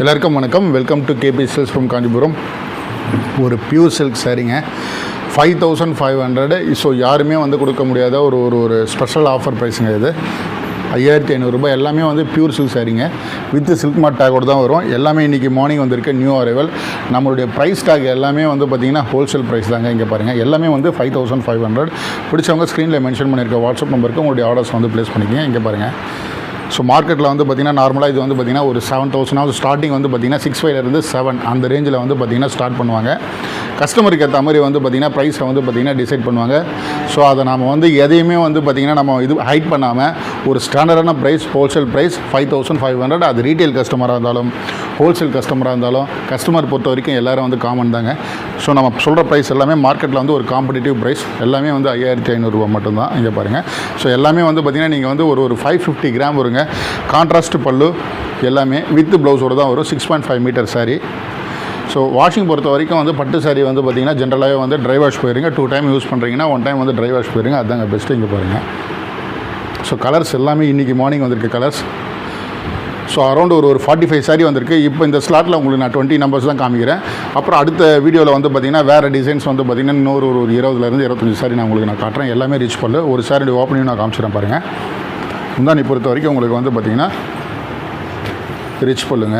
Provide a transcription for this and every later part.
எல்லாருக்கும் வணக்கம். Welcome to KP silks from Kanchipuram. ஒரு பியூர் சில்க் சாரீங்க, 5500. ஸோ யாருமே வந்து கொடுக்க முடியாத ஒரு ஸ்பெஷல் ஆஃபர் ப்ரைஸுங்க. இது 5500 ரூபாய். எல்லாமே வந்து பியூர் சில்க் சாரீங்க, வித் சில்க் மார்ட் டேக்கோடு தான் வரும். எல்லாமே இன்றைக்கி மார்னிங் வந்திருக்க நியூ அரைவல். நம்மளுடைய ப்ரைஸ் டேக் எல்லாமே வந்து பார்த்திங்கன்னா ஹோல்சேல் ப்ரைஸ் தாங்க. இங்கே பாருங்கள், எல்லாமே வந்து 5500. பிடிச்சவங்க ஸ்க்ரீனில் மென்ஷன் பண்ணியிருக்க வாட்ஸ்அப் நம்பருக்கு உங்களுடைய ஆர்டர்ஸ் வந்து ப்ளேஸ் பண்ணிக்கங்க. இங்கே பாருங்கள், ஸோ மார்க்கெட்டில் வந்து பார்த்திங்கன்னா நார்மலாக இது வந்து பார்த்திங்கன்னா ஒரு 7000 ஸ்டார்டிங் வந்து பார்த்திங்கன்னா 6500 7 அந்த ரேஞ்சில் வந்து பார்த்திங்கன்னா ஸ்டார்ட் பண்ணுவாங்க. கஸ்டமருக்கு ஏற்ற மாதிரி வந்து பார்த்திங்கன்னா ப்ரைஸை வந்து பார்த்திங்கன்னா டிசைட் பண்ணுவாங்க. ஸோ அதை நம்ம வந்து எதையுமே வந்து பார்த்திங்கன்னா நம்ம இது ஹைட் பண்ணாமல் ஒரு ஸ்டாண்டர்டான ப்ரைஸ், ஹோல்சேல் ப்ரைஸ் 5500. அது ரீட்டைல் கஸ்டமராக இருந்தாலும் ஹோல்சேல் கஸ்டமராக இருந்தாலும் கஸ்டமர் பொறுத்த வரைக்கும் எல்லோரும் வந்து காமன் தாங்க. ஸோ நம்ம சொல்கிற ப்ரைஸ் எல்லாமே மார்க்கெட்டில் வந்து ஒரு காம்படிட்டிவ் ப்ரைஸ். எல்லாமே வந்து 5500 ரூபா மட்டும்தான். இங்கே பாருங்கள், ஸோ எல்லாமே வந்து பார்த்திங்கன்னா நீங்கள் வந்து ஒரு 550 கிராம் வருங்க. கான்ட்ராஸ்ட் பல்லு எல்லாமே வித் ப்ளவுஸோடு தான் வரும். 6.5 மீட்டர் சாரீ. ஸோ வாஷிங் பொறுத்த வரைக்கும் வந்து பட்டு சாரீ வந்து பார்த்திங்கன்னா ஜென்ரலாகவே வந்து ட்ரை வாஷ் போயிருங்க. 2 டைம் யூஸ் பண்ணுறீங்கன்னா 1 டைம் வந்து ட்ரை வாஷ் போயிருங்க. அதுதாங்க பெஸ்ட்டு. இங்கே பாருங்கள், ஸோ கலர்ஸ் எல்லாமே இன்றைக்கி மார்னிங் வந்திருக்கு கலர்ஸ். ஸோ அரௌண்ட் ஒரு 45 சாரீ வந்திருக்கு. இப்போ இந்த ஸ்லாட்டில் உங்களுக்கு நான் 20 நம்பர்ஸ் தான் காமிக்கிறேன். அப்புறம் அடுத்த வீடியோவில் வந்து பார்த்திங்கன்னா வேறு டிசைன்ஸ் வந்து பார்த்திங்கன்னா இன்னொரு 20லேருந்து 25 சாரீ நான் உங்களுக்கு காட்டுறேன். எல்லாமே ரீச் பண்ணல. ஒரு சாரீ ஓப்பனிங் நான் காமிச்சிடறேன் பாருங்கள். முந்தானி பொறுத்த வரைக்கும் உங்களுக்கு வந்து பார்த்திங்கன்னா ரிச் பல்லுங்க.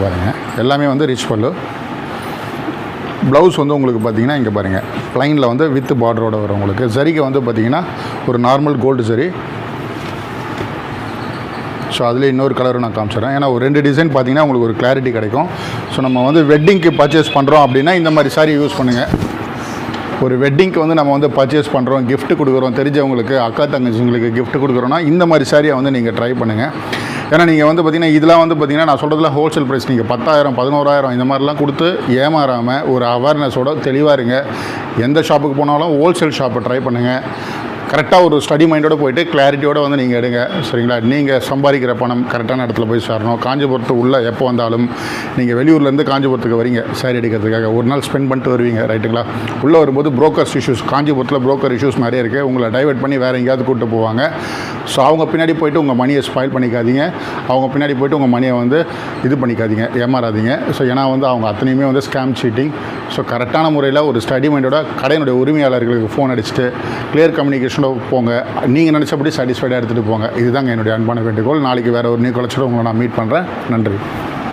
பாருங்கள், எல்லாமே வந்து ரிச் பல்லு. ப்ளவுஸ் வந்து உங்களுக்கு பார்த்திங்கன்னா இங்கே பாருங்கள், ப்ளைனில் வந்து வித் பார்டரோட வரும். உங்களுக்கு சரிகை வந்து பார்த்திங்கன்னா ஒரு நார்மல் கோல்டு சரி. ஸோ அதில் இன்னொரு கலரும் நான் காமிச்சிடறேன். ஏன்னா ஒரு 2 டிசைன் பார்த்திங்கன்னா உங்களுக்கு ஒரு கிளாரிட்டி கிடைக்கும். ஸோ நம்ம வந்து வெட்டிங்க்கு பர்ச்சேஸ் பண்ணுறோம் அப்படின்னா இந்த மாதிரி சாரீ யூஸ் பண்ணுங்கள். ஒரு வெட்டிங்க்கு வந்து நம்ம வந்து பர்ச்சேஸ் பண்ணுறோம், கிஃப்ட் கொடுக்குறோம், தெரிஞ்சவங்களுக்கு அக்கா தங்கச்சிங்களுக்கு கிஃப்ட் கொடுக்குறோன்னா இந்த மாதிரி சாரியை வந்து நீங்கள் ட்ரை பண்ணுங்கள். ஏன்னா நீங்கள் வந்து பார்த்திங்கன்னா இதெல்லாம் வந்து பார்த்திங்கன்னா நான் சொல்கிறதுல ஹோல்சேல் ப்ரைஸ். நீங்கள் 10,000 11,000 இந்த மாதிரிலாம் கொடுத்து ஏமாறாமல் ஒரு அவேர்னஸோட தெளிவாக இருங்க. எந்த ஷாப்புக்கு போனாலும் ஹோல்சேல் ஷாப்பை ட்ரை பண்ணுங்கள். கரெக்டாக ஒரு ஸ்டடி மைண்டோடு போய்ட்டு கிளாரிட்டியோடு வந்து நீங்கள் எடுங்க. சரிங்களா? நீங்கள் சம்பாதிக்கிற பணம் கரெக்டான இடத்துல போய் சேரணும். காஞ்சிபுரத்து உள்ளே எப்போ வந்தாலும் நீங்கள் வெளியூர்லேருந்து காஞ்சிபுரத்துக்கு வரீங்க சாரி எடுக்கிறதுக்காக, ஒரு நாள் ஸ்பெண்ட் பண்ணிட்டு வருவீங்க. ரைட்டுங்களா? உள்ளே வரும்போது புரோக்கர்ஸ் இஷ்யூஸ், காஞ்சிபுரத்தில் புரோக்கர் இஷ்யூஸ் நிறைய இருக்குது. உங்களை டைவெர்ட் பண்ணி வேறு எங்கேயாவது கூப்பிட்டு போவாங்க. ஸோ அவங்க பின்னாடி போய்ட்டு உங்கள் மணியை ஸ்பாயில் பண்ணிக்காதீங்க. அவங்க பின்னாடி போய்ட்டு உங்கள் மணியை வந்து இது பண்ணிக்காதீங்க, ஏமாறாதீங்க. ஸோ ஏன்னா வந்து அவங்க அத்தனையுமே வந்து ஸ்கேம், சீட்டிங். ஸோ கரெக்டான முறையில் ஒரு ஸ்டடி மைண்டோட கடையினுடைய உரிமையாளர்களுக்கு ஃபோன் அடிச்சுட்டு கிளியர் கம்யூனிகேஷன் போங்க. நீங்கள் நினச்சபடி சாட்டிஸ்ஃபைடாக எடுத்துகிட்டு போங்க. இதுதாங்க என்னுடைய அன்பான வேண்டுகோள். நாளைக்கு வேறு ஒரு நியூ கலெக்ஷன் உங்களை நான் மீட் பண்ணுறேன். நன்றி.